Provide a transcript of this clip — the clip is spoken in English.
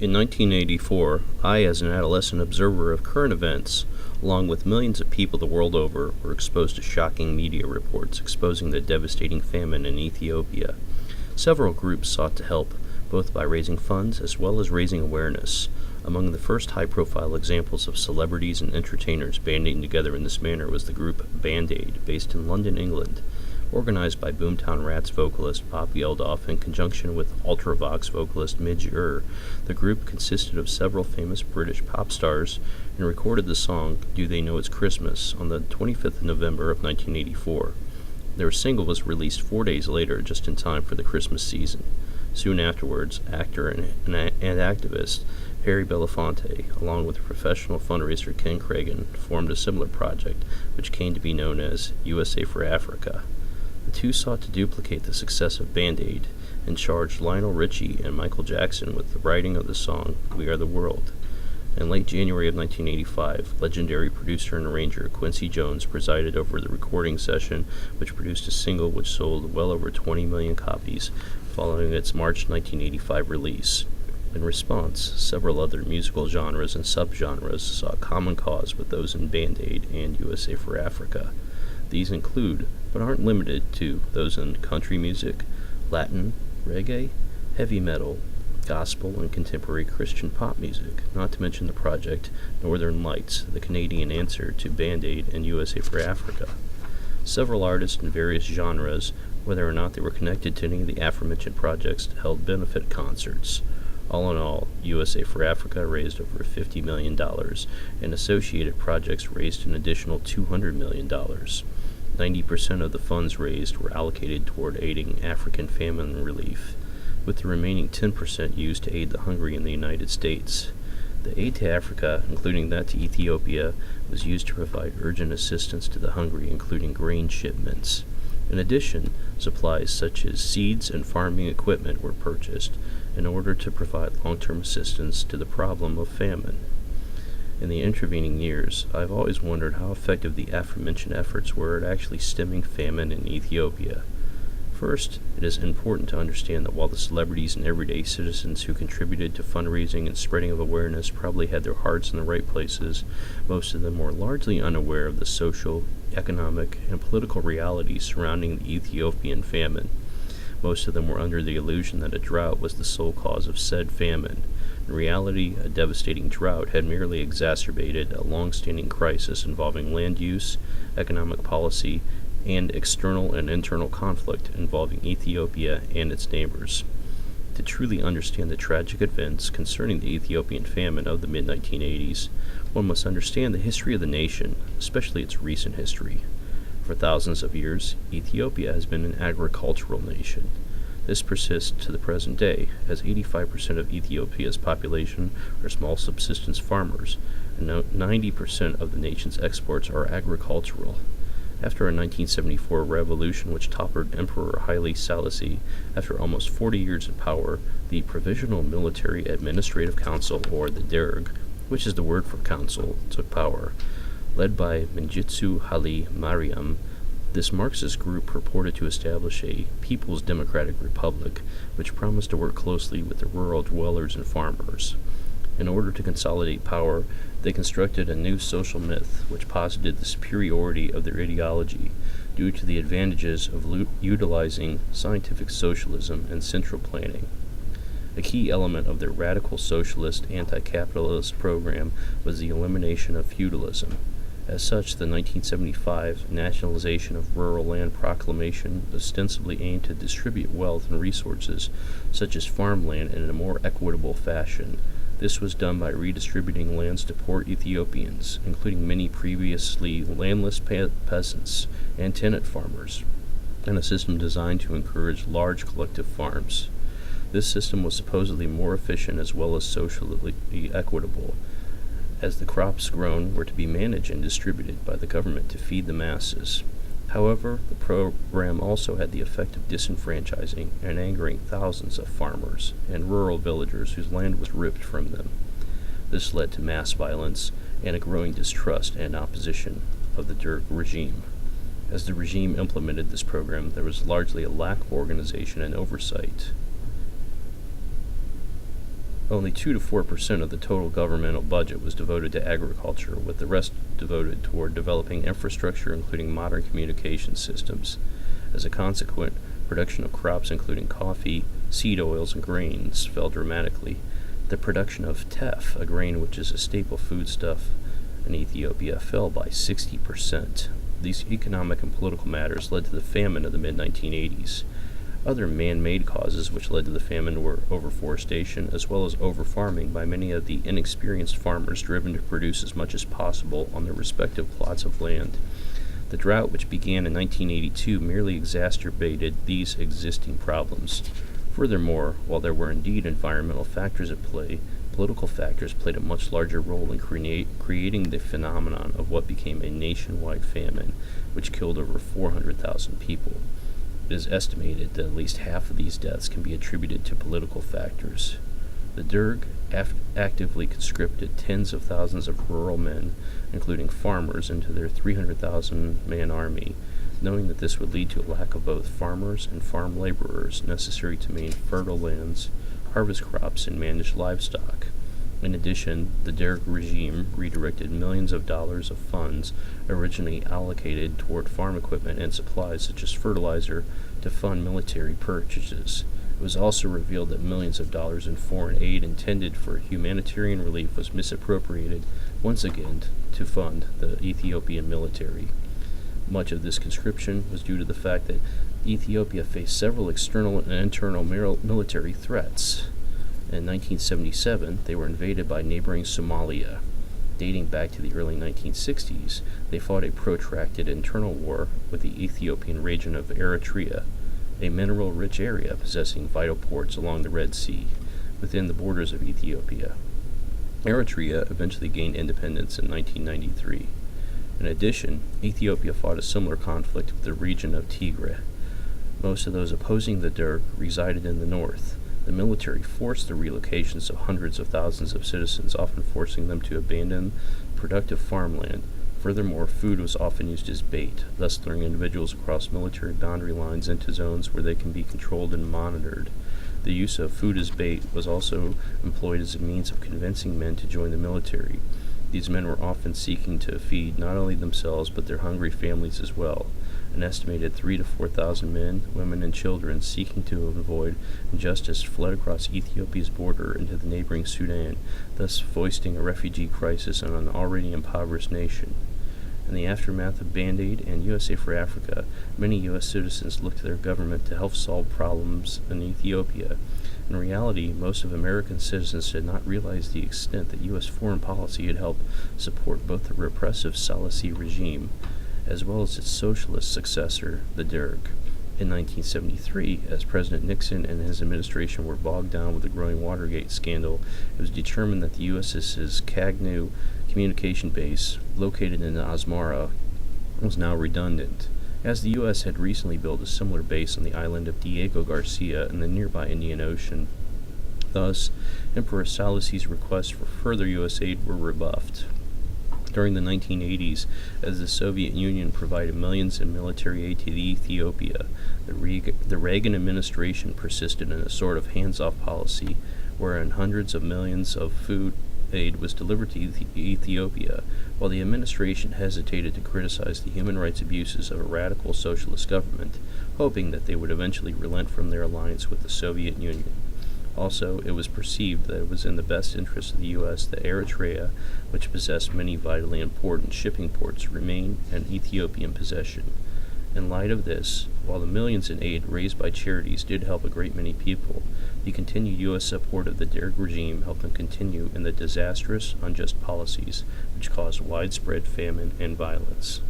In 1984, I, as an adolescent observer of current events, along with millions of people the world over, were exposed to shocking media reports exposing the devastating famine in Ethiopia. Several groups sought to help, both by raising funds as well as raising awareness. Among the first high-profile examples of celebrities and entertainers banding together in this manner was the group Band Aid, based in London, England. Organized by Boomtown Rats vocalist Bob Geldof in conjunction with Ultravox vocalist Midge Ure, the group consisted of several famous British pop stars and recorded the song Do They Know It's Christmas on the 25th of November of 1984. Their single was released 4 days later, just in time for the Christmas season. Soon afterwards, actor and activist Harry Belafonte, along with professional fundraiser Ken Cragen, formed a similar project, which came to be known as USA for Africa. The two sought to duplicate the success of Band Aid and charged Lionel Richie and Michael Jackson with the writing of the song We Are the World. In late January of 1985, legendary producer and arranger Quincy Jones presided over the recording session, which produced a single which sold well over 20 million copies following its March 1985 release. In response, several other musical genres and subgenres saw common cause with those in Band Aid and USA for Africa. These include, but aren't limited to, those in country music, Latin, reggae, heavy metal, gospel, and contemporary Christian pop music, not to mention the project Northern Lights, the Canadian answer to Band Aid and USA for Africa. Several artists in various genres, whether or not they were connected to any of the aforementioned projects, held benefit concerts. All in all, USA for Africa raised over $50 million, and associated projects raised an additional $200 million. 90% of the funds raised were allocated toward aiding African famine relief, with the remaining 10% used to aid the hungry in the United States. The aid to Africa, including that to Ethiopia, was used to provide urgent assistance to the hungry, including grain shipments. In addition, supplies such as seeds and farming equipment were purchased in order to provide long-term assistance to the problem of famine. In the intervening years, I've always wondered how effective the aforementioned efforts were at actually stemming famine in Ethiopia. First, it is important to understand that while the celebrities and everyday citizens who contributed to fundraising and spreading of awareness probably had their hearts in the right places, most of them were largely unaware of the social, economic, and political realities surrounding the Ethiopian famine. Most of them were under the illusion that a drought was the sole cause of said famine. In reality, a devastating drought had merely exacerbated a long-standing crisis involving land use, economic policy, and external and internal conflict involving Ethiopia and its neighbors. To truly understand the tragic events concerning the Ethiopian famine of the mid-1980s, one must understand the history of the nation, especially its recent history. For thousands of years, Ethiopia has been an agricultural nation. This persists to the present day, as 85% of Ethiopia's population are small subsistence farmers, and 90% of the nation's exports are agricultural. After a 1974 revolution which toppled Emperor Haile Selassie, after almost 40 years in power, the Provisional Military Administrative Council, or the Derg, which is the word for council, took power. Led by Mengistu Haile Mariam, this Marxist group purported to establish a People's Democratic Republic, which promised to work closely with the rural dwellers and farmers. In order to consolidate power, they constructed a new social myth which posited the superiority of their ideology due to the advantages of utilizing scientific socialism and central planning. A key element of their radical socialist anti-capitalist program was the elimination of feudalism. As such, the 1975 Nationalization of Rural Land Proclamation ostensibly aimed to distribute wealth and resources, such as farmland, in a more equitable fashion. This was done by redistributing lands to poor Ethiopians, including many previously landless peasants and tenant farmers, and a system designed to encourage large collective farms. This system was supposedly more efficient as well as socially equitable, as the crops grown were to be managed and distributed by the government to feed the masses. However, the program also had the effect of disenfranchising and angering thousands of farmers and rural villagers whose land was ripped from them. This led to mass violence and a growing distrust and opposition of the Derg regime. As the regime implemented this program, there was largely a lack of organization and oversight Only 2 to 4% of the total governmental budget was devoted to agriculture, with the rest devoted toward developing infrastructure, including modern communication systems. As a consequence, production of crops including coffee, seed oils, and grains fell dramatically. The production of teff, a grain which is a staple foodstuff in Ethiopia, fell by 60%. These economic and political matters led to the famine of the mid-1980s. Other man-made causes which led to the famine were overforestation, as well as overfarming by many of the inexperienced farmers driven to produce as much as possible on their respective plots of land. The drought, which began in 1982, merely exacerbated these existing problems. Furthermore, while there were indeed environmental factors at play, political factors played a much larger role in creating the phenomenon of what became a nationwide famine, which killed over 400,000 people. It is estimated that at least half of these deaths can be attributed to political factors. The Derg actively conscripted tens of thousands of rural men, including farmers, into their 300,000-man army, knowing that this would lead to a lack of both farmers and farm laborers necessary to maintain fertile lands, harvest crops, and manage livestock. In addition, the Derg regime redirected millions of dollars of funds originally allocated toward farm equipment and supplies such as fertilizer to fund military purchases. It was also revealed that millions of dollars in foreign aid intended for humanitarian relief was misappropriated once again to fund the Ethiopian military. Much of this conscription was due to the fact that Ethiopia faced several external and internal military threats. In 1977, they were invaded by neighboring Somalia. Dating back to the early 1960s, they fought a protracted internal war with the Ethiopian region of Eritrea, a mineral-rich area possessing vital ports along the Red Sea, within the borders of Ethiopia. Eritrea eventually gained independence in 1993. In addition, Ethiopia fought a similar conflict with the region of Tigray. Most of those opposing the Derg resided in the north. The military forced the relocations of hundreds of thousands of citizens, often forcing them to abandon productive farmland. Furthermore, food was often used as bait, thus throwing individuals across military boundary lines into zones where they can be controlled and monitored. The use of food as bait was also employed as a means of convincing men to join the military. These men were often seeking to feed not only themselves but their hungry families as well. An estimated 3,000 to 4,000 men, women, and children seeking to avoid injustice fled across Ethiopia's border into the neighboring Sudan, thus foisting a refugee crisis on an already impoverished nation. In the aftermath of Band-Aid and USA for Africa, many U.S. citizens looked to their government to help solve problems in Ethiopia. In reality, most of American citizens did not realize the extent that U.S. foreign policy had helped support both the repressive Salassi regime as well as its socialist successor, the Derg. In 1973, as President Nixon and his administration were bogged down with the growing Watergate scandal, it was determined that the USS's Kagnu communication base, located in Asmara, was now redundant, as the U.S. had recently built a similar base on the island of Diego Garcia in the nearby Indian Ocean. Thus, Emperor Salassi's requests for further U.S. aid were rebuffed. During the 1980s, as the Soviet Union provided millions in military aid to Ethiopia, the Reagan administration persisted in a sort of hands-off policy, wherein hundreds of millions of food aid was delivered to Ethiopia, while the administration hesitated to criticize the human rights abuses of a radical socialist government, hoping that they would eventually relent from their alliance with the Soviet Union. Also, it was perceived that it was in the best interest of the U.S. that Eritrea, which possessed many vitally important shipping ports, remain in Ethiopian possession. In light of this, while the millions in aid raised by charities did help a great many people, the continued U.S. support of the Derg regime helped them continue in the disastrous, unjust policies which caused widespread famine and violence.